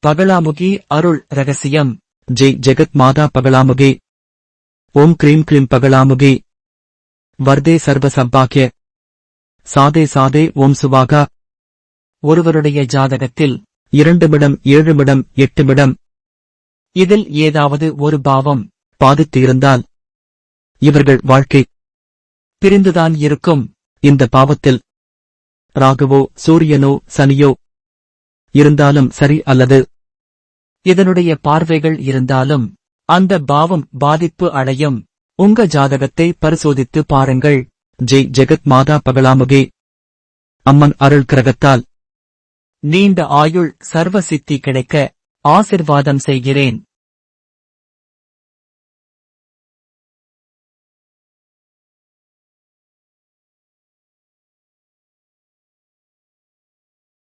பகலாமுகி அருள் ரகசியம். ஜெய் ஜெகத் மாதா பகலாமுகி. ஓம் cream cream Bagalamukhi. வர்தே சர்வ சப்பாக்கிய. சாதே சாதே ஓம் சுவாகா. ஒருவருடைய ஜாதகத்தில் 2 இடம் 7 இடம் 8 இடம் இதில் ஏதாவது ஒரு பாவம் பாதித்து இருந்தால் இவர்கள் வாழ்க்கை பிரிந்துதான் இருக்கும். இந்த பாவத்தில் ராகுவோ சூரியனோ சனியோ இருந்தாலும் சரி அல்லது இதனுடைய பார்வைகள் இருந்தாலும் அந்த பாவம் பாதிப்பு அடையும். உங்க ஜாதகத்தை பரிசோதித்து பாருங்கள். ஜெய் ஜெகத் மாதா பகலாமுகி. அம்மன் அருள் கிரகத்தால் நீண்ட ஆயுள் சர்வ சித்தி கிடைக்க ஆசிர்வாதம் செய்கிறேன்.